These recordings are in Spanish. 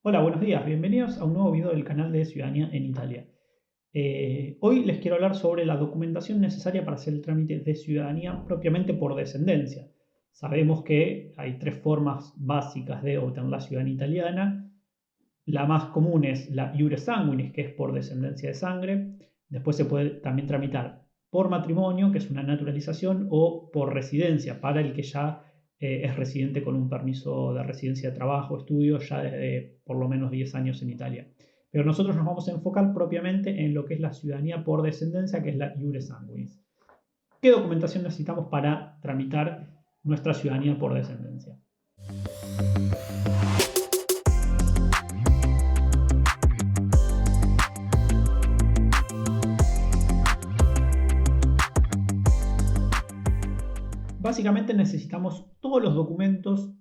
Hola, buenos días, bienvenidos a un nuevo video del canal de Ciudadanía en Italia. Hoy les quiero hablar sobre la documentación necesaria para hacer el trámite de ciudadanía propiamente por descendencia. Sabemos que hay tres formas básicas de obtener la ciudadanía italiana. La más común es la iure sanguinis, que es por descendencia de sangre. Después se puede también tramitar por matrimonio, que es una naturalización, o por residencia, para el que ya es residente con un permiso de residencia, trabajo, estudio, ya desde por lo menos 10 años en Italia. Pero nosotros nos vamos a enfocar propiamente en lo que es la ciudadanía por descendencia, que es la iure sanguinis. ¿Qué documentación necesitamos para tramitar nuestra ciudadanía por descendencia? Básicamente necesitamos todos los documentos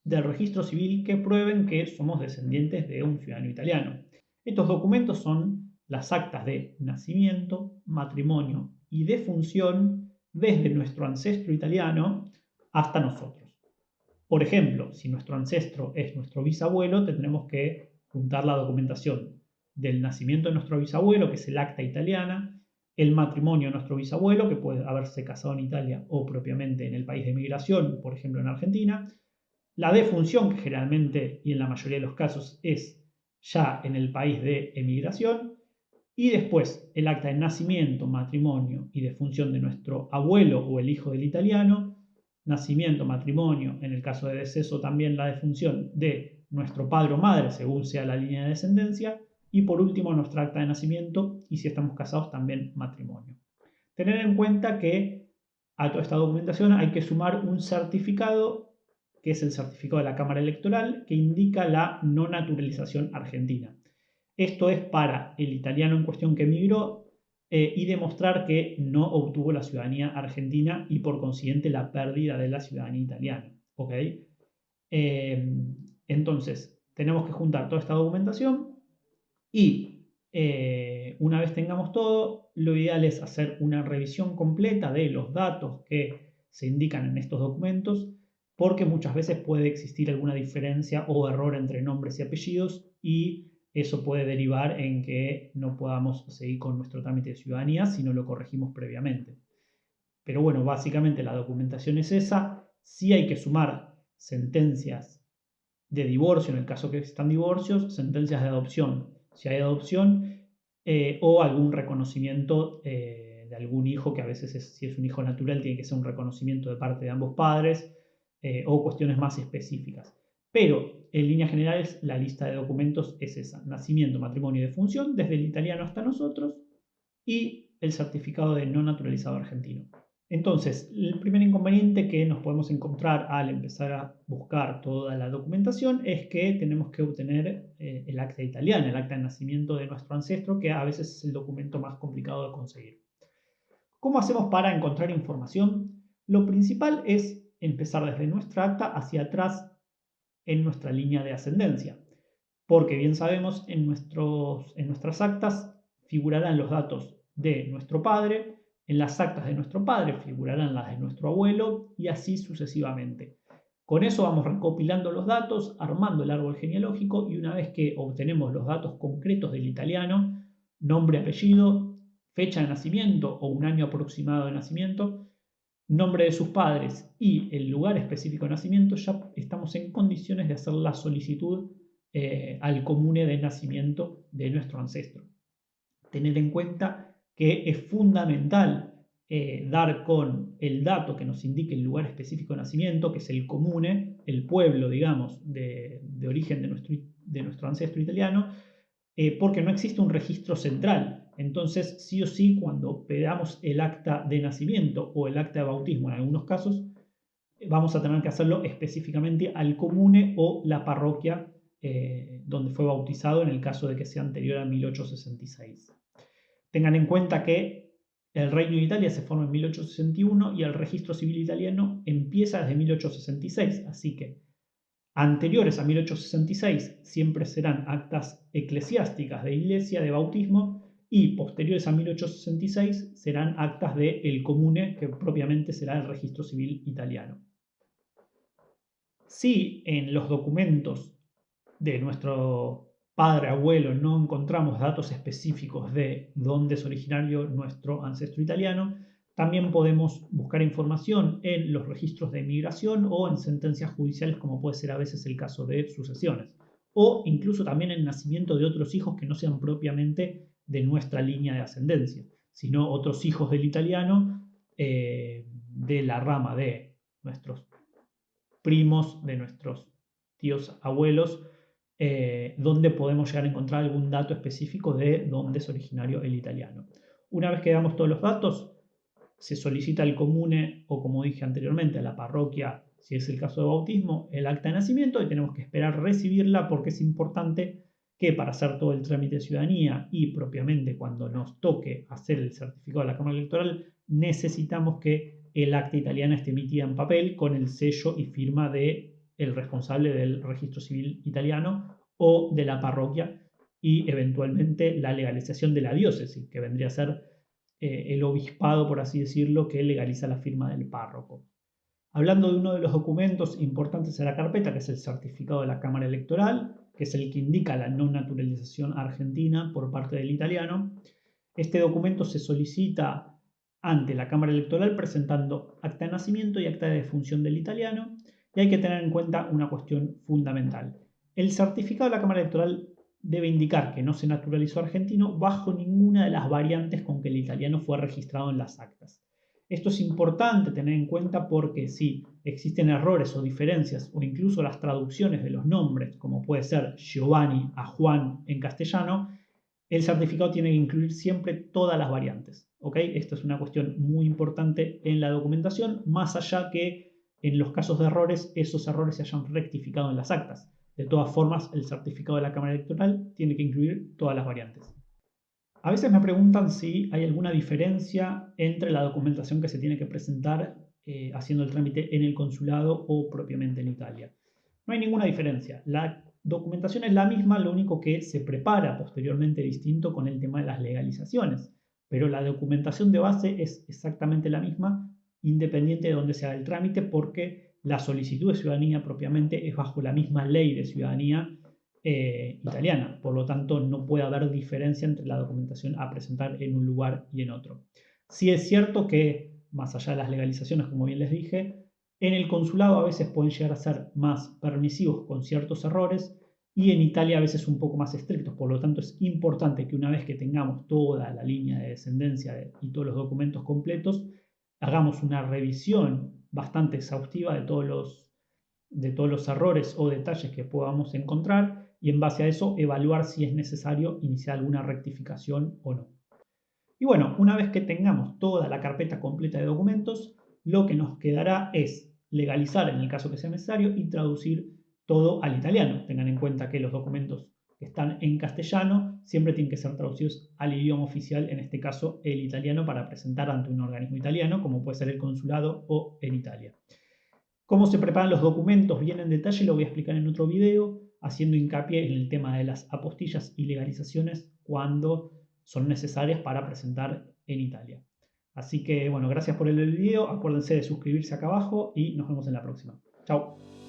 del registro civil que prueben que somos descendientes de un ciudadano italiano. Estos documentos son las actas de nacimiento, matrimonio y defunción desde nuestro ancestro italiano hasta nosotros. Por ejemplo, si nuestro ancestro es nuestro bisabuelo, tendremos que juntar la documentación del nacimiento de nuestro bisabuelo, que es el acta italiana, el matrimonio de nuestro bisabuelo, que puede haberse casado en Italia o propiamente en el país de migración, por ejemplo en Argentina, la defunción, que generalmente y en la mayoría de los casos es ya en el país de emigración, y después el acta de nacimiento, matrimonio y defunción de nuestro abuelo o el hijo del italiano, nacimiento, matrimonio, en el caso de deceso también la defunción de nuestro padre o madre, según sea la línea de descendencia, y por último nuestra acta de nacimiento y si estamos casados también matrimonio. Tener en cuenta que a toda esta documentación hay que sumar un certificado, que es el certificado de la Cámara Electoral, que indica la no naturalización argentina. Esto es para el italiano en cuestión que emigró y demostrar que no obtuvo la ciudadanía argentina y por consiguiente la pérdida de la ciudadanía italiana. ¿Ok? Entonces, tenemos que juntar toda esta documentación y una vez tengamos todo, lo ideal es hacer una revisión completa de los datos que se indican en estos documentos, porque muchas veces puede existir alguna diferencia o error entre nombres y apellidos y eso puede derivar en que no podamos seguir con nuestro trámite de ciudadanía si no lo corregimos previamente. Pero bueno, básicamente la documentación es esa. Sí hay que sumar sentencias de divorcio, en el caso que existan divorcios, sentencias de adopción, si hay adopción, o algún reconocimiento de algún hijo, que a veces si es un hijo natural tiene que ser un reconocimiento de parte de ambos padres, o cuestiones más específicas. Pero en líneas generales la lista de documentos es esa: nacimiento, matrimonio y defunción, desde el italiano hasta nosotros, y el certificado de no naturalizado argentino. Entonces, el primer inconveniente que nos podemos encontrar al empezar a buscar toda la documentación es que tenemos que obtener el acta italiana, el acta de nacimiento de nuestro ancestro, que a veces es el documento más complicado de conseguir. ¿Cómo hacemos para encontrar información? Lo principal es empezar desde nuestra acta hacia atrás en nuestra línea de ascendencia, porque bien sabemos en nuestras actas figurarán los datos de nuestro padre, en las actas de nuestro padre figurarán las de nuestro abuelo y así sucesivamente. Con eso vamos recopilando los datos, armando el árbol genealógico y una vez que obtenemos los datos concretos del italiano, nombre, apellido, fecha de nacimiento o un año aproximado de nacimiento, nombre de sus padres y el lugar específico de nacimiento, ya estamos en condiciones de hacer la solicitud al comune de nacimiento de nuestro ancestro. Tener en cuenta que es fundamental dar con el dato que nos indique el lugar específico de nacimiento, que es el comune, el pueblo, digamos, de origen de nuestro ancestro italiano, porque no existe un registro central. Entonces, sí o sí, cuando pedamos el acta de nacimiento o el acta de bautismo, en algunos casos, vamos a tener que hacerlo específicamente al comune o la parroquia donde fue bautizado, en el caso de que sea anterior a 1866. Tengan en cuenta que el Reino de Italia se forma en 1861 y el registro civil italiano empieza desde 1866, así que anteriores a 1866 siempre serán actas eclesiásticas de iglesia, de bautismo, y posteriores a 1866 serán actas de el comune, que propiamente será el registro civil italiano. Si en los documentos de nuestro padre, abuelo, no encontramos datos específicos de dónde es originario nuestro ancestro italiano, también podemos buscar información en los registros de inmigración o en sentencias judiciales, como puede ser a veces el caso de sucesiones, o incluso también el nacimiento de otros hijos que no sean propiamente de nuestra línea de ascendencia, sino otros hijos del italiano de la rama de nuestros primos, de nuestros tíos abuelos, donde podemos llegar a encontrar algún dato específico de dónde es originario el italiano. Una vez que damos todos los datos, se solicita al comune o, como dije anteriormente, a la parroquia, si es el caso de bautismo, el acta de nacimiento y tenemos que esperar recibirla porque es importante que para hacer todo el trámite de ciudadanía y propiamente cuando nos toque hacer el certificado de la Cámara Electoral, necesitamos que el acta italiana esté emitida en papel con el sello y firma del responsable del registro civil italiano o de la parroquia y eventualmente la legalización de la diócesis, que vendría a ser el obispado, por así decirlo, que legaliza la firma del párroco. Hablando de uno de los documentos importantes de la carpeta, que es el certificado de la Cámara Electoral, que es el que indica la no naturalización argentina por parte del italiano, este documento se solicita ante la Cámara Electoral presentando acta de nacimiento y acta de defunción del italiano, y hay que tener en cuenta una cuestión fundamental. El certificado de la Cámara Electoral debe indicar que no se naturalizó argentino bajo ninguna de las variantes con que el italiano fue registrado en las actas. Esto es importante tener en cuenta porque si existen errores o diferencias o incluso las traducciones de los nombres, como puede ser Giovanni a Juan en castellano, el certificado tiene que incluir siempre todas las variantes. ¿Okay? Esto es una cuestión muy importante en la documentación, más allá que en los casos de errores, esos errores se hayan rectificado en las actas. De todas formas, el certificado de la Cámara Electoral tiene que incluir todas las variantes. A veces me preguntan si hay alguna diferencia entre la documentación que se tiene que presentar haciendo el trámite en el consulado o propiamente en Italia. No hay ninguna diferencia. La documentación es la misma, lo único que se prepara posteriormente distinto con el tema de las legalizaciones. Pero la documentación de base es exactamente la misma, independiente de dónde se haga el trámite, porque la solicitud de ciudadanía propiamente es bajo la misma ley de ciudadanía italiana. Por lo tanto, no puede haber diferencia entre la documentación a presentar en un lugar y en otro. Sí es cierto que, más allá de las legalizaciones, como bien les dije, en el consulado a veces pueden llegar a ser más permisivos con ciertos errores y en Italia a veces un poco más estrictos. Por lo tanto, es importante que una vez que tengamos toda la línea de descendencia y todos los documentos completos, hagamos una revisión bastante exhaustiva de todos los errores o detalles que podamos encontrar y en base a eso evaluar si es necesario iniciar alguna rectificación o no. Y bueno, una vez que tengamos toda la carpeta completa de documentos, lo que nos quedará es legalizar en el caso que sea necesario y traducir todo al italiano. Tengan en cuenta que los documentos que están en castellano siempre tienen que ser traducidos al idioma oficial, en este caso el italiano, para presentar ante un organismo italiano, como puede ser el consulado o en Italia. Cómo se preparan los documentos bien en detalle lo voy a explicar en otro video, haciendo hincapié en el tema de las apostillas y legalizaciones cuando son necesarias para presentar en Italia. Así que bueno, gracias por el video, acuérdense de suscribirse acá abajo y nos vemos en la próxima. Chao.